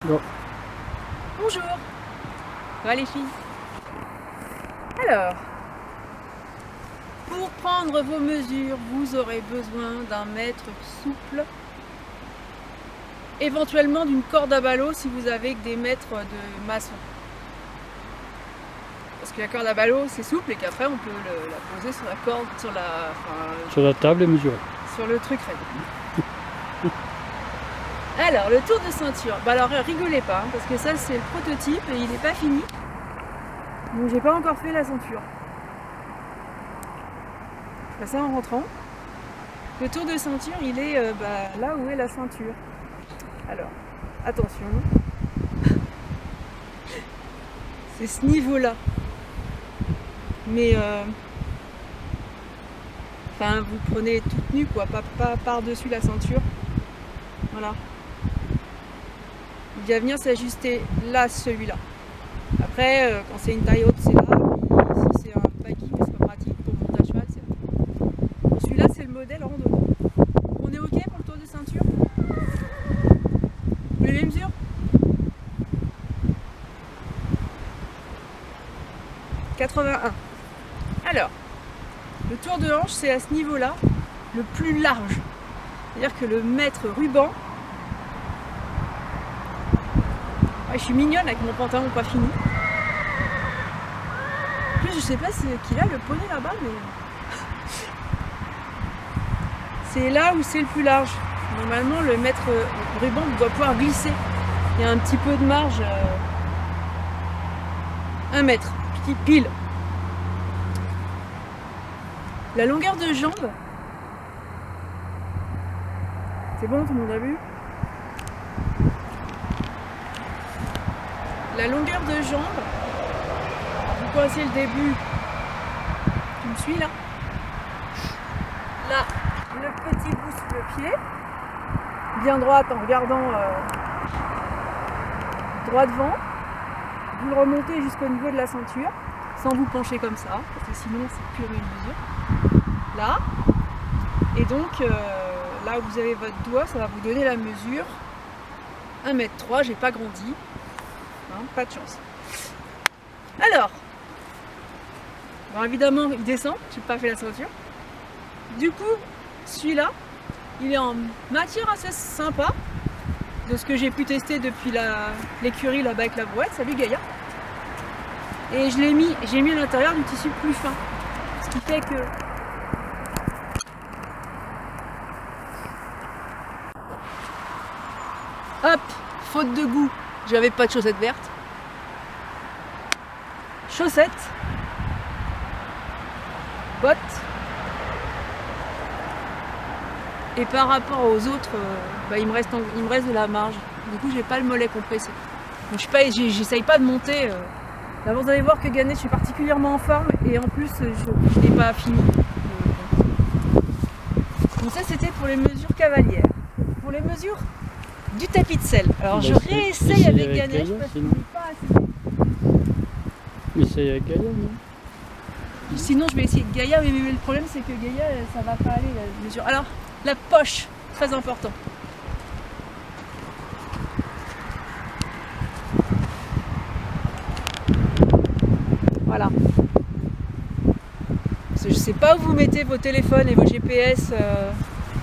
Bon. Bonjour. Ça va les filles? Alors, pour prendre vos mesures, vous aurez besoin d'un mètre souple, éventuellement d'une corde à ballot si vous avez que des mètres de maçon. Parce que la corde à ballot c'est souple et qu'après on peut la poser sur la corde, Sur la table et mesurer. sur le truc raide. Alors, le tour de ceinture. Bah alors, rigolez pas, hein, parce que ça, c'est le prototype et il n'est pas fini. Donc, j'ai pas encore fait la ceinture. Je ferai ça en rentrant. Le tour de ceinture, il est là où est la ceinture. Alors, attention. C'est ce niveau-là. Mais, vous prenez toute nue, quoi, pas par-dessus la ceinture. Voilà. Il va venir s'ajuster là, celui-là. Après, quand c'est une taille haute, c'est là. Si c'est un baggy, mais c'est pas pratique pour le monter à cheval, c'est là. Bon, celui-là, c'est le modèle randonnée. On est OK pour le tour de ceinture? Vous voulez les mesures? 81. Alors, le tour de hanche, c'est à ce niveau-là, le plus large. C'est-à-dire que le mètre ruban. Je suis mignonne avec mon pantalon pas fini. En plus, je sais pas qu'il a le poney là-bas, mais c'est là où c'est le plus large. Normalement, le mètre ruban doit pouvoir glisser. Il y a un petit peu de marge. 1 mètre, pile. La longueur de jambe. C'est bon, tout le monde a vu? La longueur de jambe, vous coincez le début, tu me suis là? Là, le petit bout sous le pied, bien droite en regardant droit devant, vous le remontez jusqu'au niveau de la ceinture, sans vous pencher comme ça, parce que sinon c'est pure une mesure. Là, et donc là où vous avez votre doigt, ça va vous donner la mesure. 1,3 m, j'ai pas grandi. Pas de chance. Alors, bon, évidemment, il descend, je n'ai pas fait la ceinture. Du coup, celui-là, il est en matière assez sympa, de ce que j'ai pu tester depuis l'écurie là-bas avec la brouette. Salut Gaïa. Et j'ai mis à l'intérieur du tissu plus fin. Ce qui fait que hop, faute de goût. J'avais pas de chaussettes vertes. Chaussettes. Bottes. Et par rapport aux autres, il me reste de la marge. Du coup, j'ai pas le mollet compressé. Donc j'essaye pas de monter. Là, vous allez voir que Ganesh est particulièrement en forme et en plus, je n'ai pas fini. Donc ça, c'était pour les mesures cavalières. Pour les mesures du tapis de selle. Alors je réessaye avec Ganesh parce qu'il n'est pas assez. Essaye avec Gaïa, non? Sinon je vais essayer de Gaïa, mais le problème c'est que Gaïa ça va pas aller la mesure. Alors la poche, très important. Voilà. Je sais pas où vous mettez vos téléphones et vos GPS,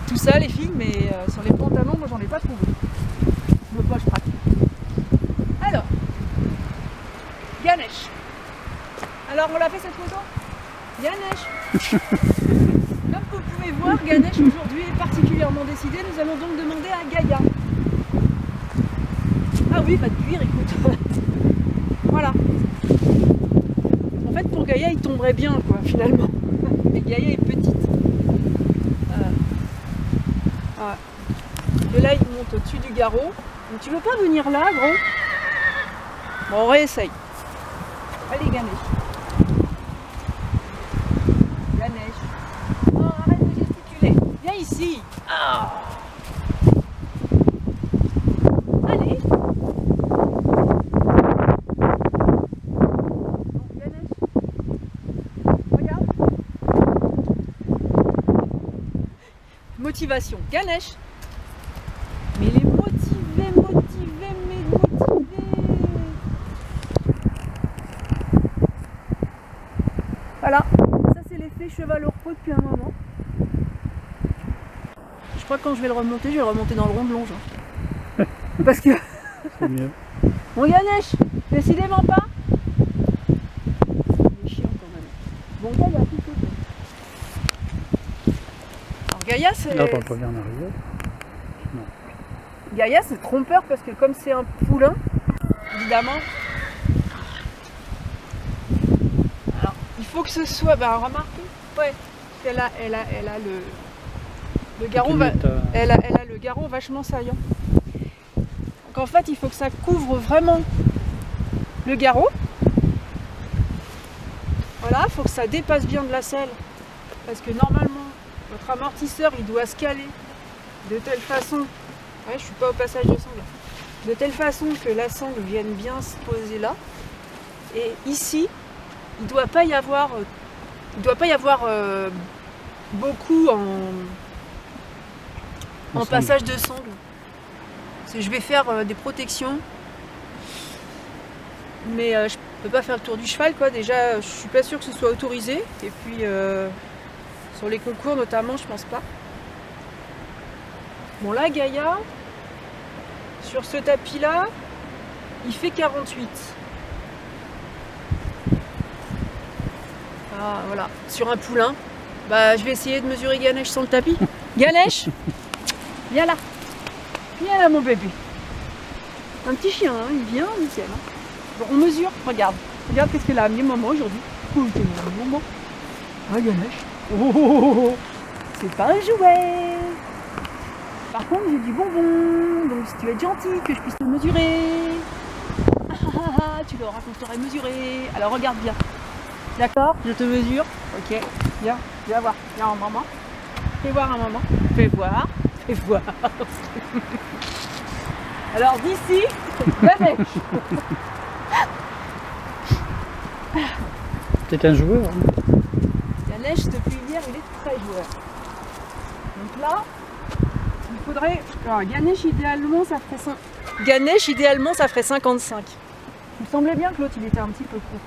tout ça les filles, mais sur les pantalons, moi j'en ai pas trouvé. Nos poches pratiques. Alors, Ganesh. Alors on l'a fait cette photo? Ganesh. Comme vous pouvez voir, Ganesh aujourd'hui est particulièrement décidé. Nous allons donc demander à Gaïa. Ah oui, pas de cuir, écoute. Voilà. En fait, pour Gaïa, il tomberait bien, quoi, finalement. Mais Gaïa est petite. Voilà. Et là, il monte au-dessus du garrot. Donc, tu veux pas venir là, gros? Bon, on réessaye. Allez, Ganesh. Ganesh. Oh, arrête de gesticuler. Viens ici. Ah. Allez. Bon, Ganesh. Regarde. Motivation. Ganesh. Mais les motiver, mais motiver. depuis un moment. Je crois que quand je vais le remonter, je vais le remonter dans le rond de longe. Hein. Parce que... C'est mieux. Bon Ganesh, décidément pas. Il est chiant quand même. Bon Gaïa, plutôt. Alors Gaïa, c'est... Là, on peut bien en arrière. Gaïa, c'est trompeur parce que comme c'est un poulain, évidemment... Alors, il faut que ce soit... Ben, remarquez, ouais, elle a le garrot, elle a le garrot vachement saillant. Donc en fait, il faut que ça couvre vraiment le garrot. Voilà, il faut que ça dépasse bien de la selle. Parce que normalement, votre amortisseur, il doit se caler de telle façon... Ouais, je suis pas au passage de sangle. De telle façon que la sangle vienne bien se poser là. Et ici, il ne doit pas y avoir, beaucoup en passage de sangle. Je vais faire des protections, mais je peux pas faire le tour du cheval, quoi. Déjà, je suis pas sûre que ce soit autorisé. Et puis sur les concours notamment, je pense pas. Bon là, Gaïa, sur ce tapis là, il fait 48. Ah, voilà, sur un poulain. Bah, je vais essayer de mesurer Ganesh sans le tapis. Ganesh, viens là. Viens là, mon bébé. Un petit chien, hein, il vient, nickel. Hein. Bon, on mesure, regarde. Regarde qu'est-ce qu'elle a amené maman aujourd'hui. Oh, t'es maman. Ah, Ganesh. Oh, c'est pas un jouet. Par contre, j'ai du bonbon. Donc, si tu veux être gentil, que je puisse te mesurer. Tu l'auras quand je t'aurai mesuré. Alors, regarde bien. D'accord, je te mesure. Ok, viens voir. Viens en maman. Fais voir à maman. Fais voir. Alors d'ici, Ganesh. C'est un joueur. Hein. Ganesh, depuis hier, il est très joueur. Donc là, il faudrait... Alors, Ganesh, idéalement, ça ferait 55. Il me semblait bien que l'autre, il était un petit peu court.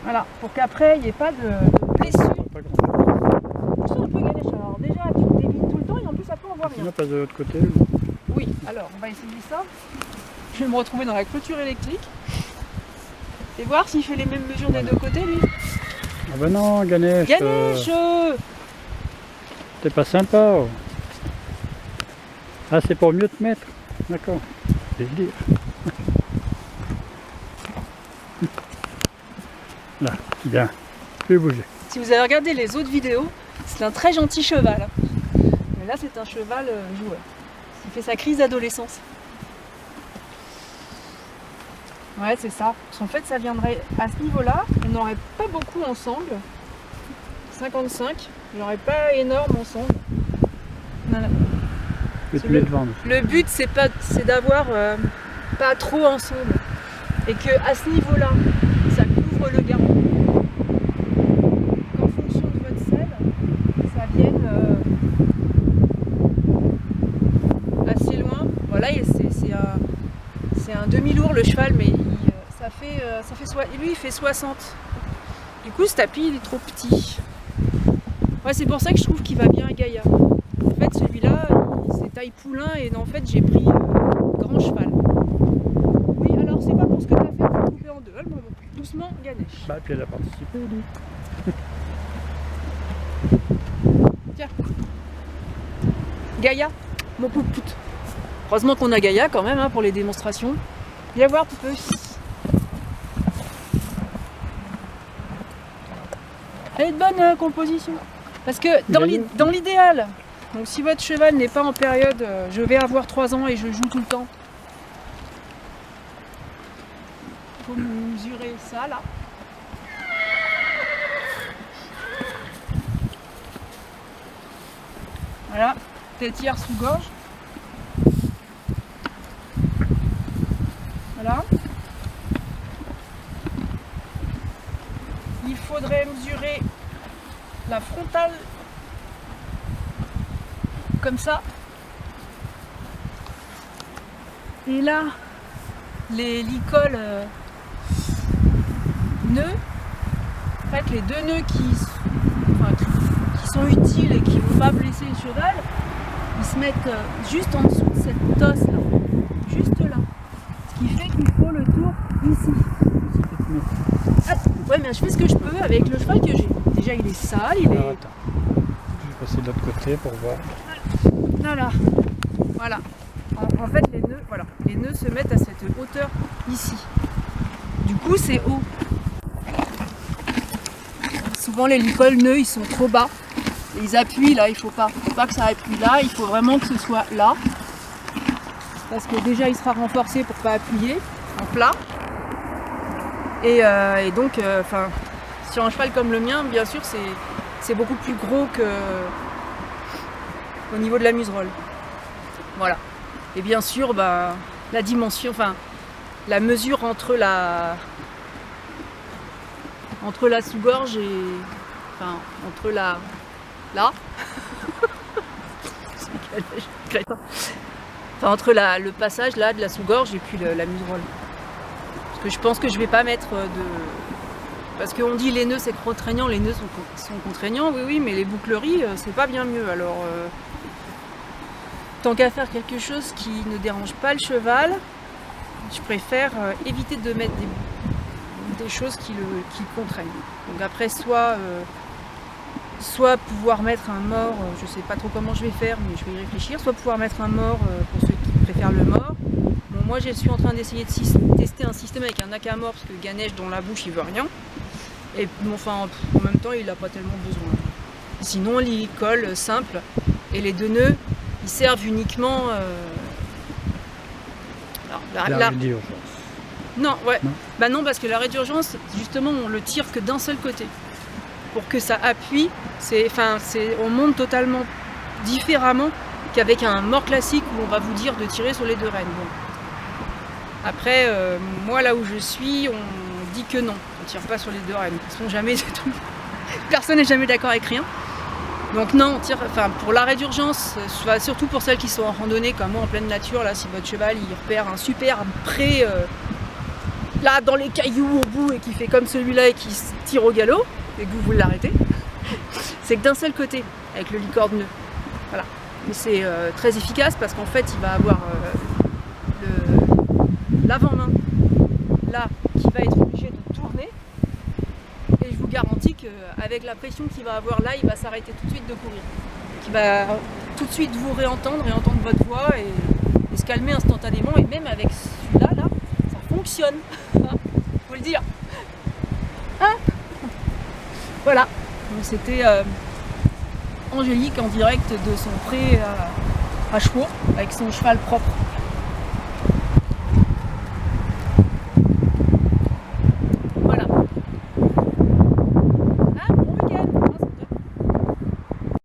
Voilà, pour qu'après, il n'y ait pas de blessure. Pas grand-chose. Je sens un peu Ganesh. Alors déjà, tu te déviles tout le temps et en plus, après, on voit rien. Il n'a pas de l'autre côté. Oui, alors, on va essayer ça. Je vais me retrouver dans la clôture électrique. Et voir s'il fait les mêmes mesures des deux côtés, lui. Ah ben non, Ganesh. Ganesh T'es pas sympa. Oh. Ah, c'est pour mieux te mettre. D'accord. Je vais le dire. Là, bien. Je vais bouger. Si vous avez regardé les autres vidéos, c'est un très gentil cheval. Mais là, c'est un cheval joueur. Il fait sa crise d'adolescence. Ouais, c'est ça. Parce qu'en fait, ça viendrait à ce niveau-là. On n'aurait pas beaucoup ensemble. 55. Il n'y aurait pas énorme ensemble. Voilà. Le but, c'est d'avoir pas trop ensemble. Et que à ce niveau-là, ça couvre le garrot. Qu'en fonction de votre selle, ça vienne assez loin. Voilà, c'est un demi-lourd le cheval, mais lui il fait 60. Du coup, ce tapis il est trop petit. Ouais, c'est pour ça que je trouve qu'il va bien à Gaïa. En fait, celui-là, c'est taille poulain et en fait, j'ai pris grand cheval. Oui, alors c'est pas pour ce que tu as fait, il faut couper en deux. Allez, maman. Doucement, Ganesh. Bah, puis elle a participé, lui. Tiens. Gaïa, mon poupout. Heureusement qu'on a Gaïa quand même hein, pour les démonstrations. Viens voir, tu peux. Elle est de bonne composition. Parce que dans l'idéal, donc si votre cheval n'est pas en période je vais avoir 3 ans et je joue tout le temps, il faut mesurer ça là. Voilà, tétière sous gorge. Voilà. Il faudrait mesurer la frontale comme ça. Et là, les licoles nœuds, en fait les deux nœuds enfin, qui sont utiles et qui ne vont pas blesser le cheval, ils se mettent juste en dessous de cette os là, juste là. Ce qui fait qu'il faut le tour ici. Hop. Ouais, mais je fais ce que je peux avec le cheval que j'ai. Déjà il est sale, il Alors, est... attends. Je vais passer de l'autre côté pour voir. Voilà. Voilà. En fait les nœuds se mettent à cette hauteur ici. Du coup c'est haut. Souvent les licoles nœuds ils sont trop bas. Et ils appuient là, il faut pas que ça appuie là, il faut vraiment que ce soit là. Parce que déjà il sera renforcé pour pas appuyer en plat. Et donc sur un cheval comme le mien, bien sûr c'est beaucoup plus gros que au niveau de la muserolle. Voilà. Et bien sûr la dimension, la mesure entre la sous-gorge et entre là entre le passage là de la sous-gorge et puis la muserolle. Parce que je pense que je vais pas mettre de... Parce qu'on dit les nœuds c'est contraignant, les nœuds sont contraignants, oui mais les boucleries c'est pas bien mieux. Alors tant qu'à faire quelque chose qui ne dérange pas le cheval, je préfère éviter de mettre des choses qui le contraignent. Donc après soit pouvoir mettre un mort, je sais pas trop comment je vais faire, mais je vais y réfléchir, soit pouvoir mettre un mort pour ceux qui préfèrent le mort. Bon, moi je suis en train d'essayer de tester un système avec un akamor parce que Ganesh dans la bouche il veut rien. Et bon, en même temps il n'a pas tellement besoin. Sinon il colle simple et les deux nœuds ils servent uniquement L'arrêt d'urgence. Non, ouais. Non. Bah non, parce que l'arrêt d'urgence, justement, on le tire que d'un seul côté. Pour que ça appuie, on monte totalement différemment qu'avec un mort classique où on va vous dire de tirer sur les deux rênes. Bon. Après, moi là où je suis, on dit que non, on tire pas sur les deux rênes. Personne n'est jamais d'accord avec rien. Donc non, on tire, pour l'arrêt d'urgence, surtout pour celles qui sont en randonnée comme moi en pleine nature, là si votre cheval il repère un super pré là dans les cailloux au bout et qui fait comme celui-là et qui se tire au galop, et que vous l'arrêtez, c'est que d'un seul côté, avec le licorne nœud. Voilà. Mais c'est très efficace parce qu'en fait il va avoir l'avant-main là qui va être obligé de tourner. Et je vous garantis qu'avec la pression qu'il va avoir là, il va s'arrêter tout de suite de courir. Il va tout de suite vous réentendre et entendre votre voix et se calmer instantanément. Et même avec celui-là, là, ça fonctionne. Faut le dire. Hein? Voilà. Donc c'était Angélique en direct de son pré à chevaux avec son cheval propre.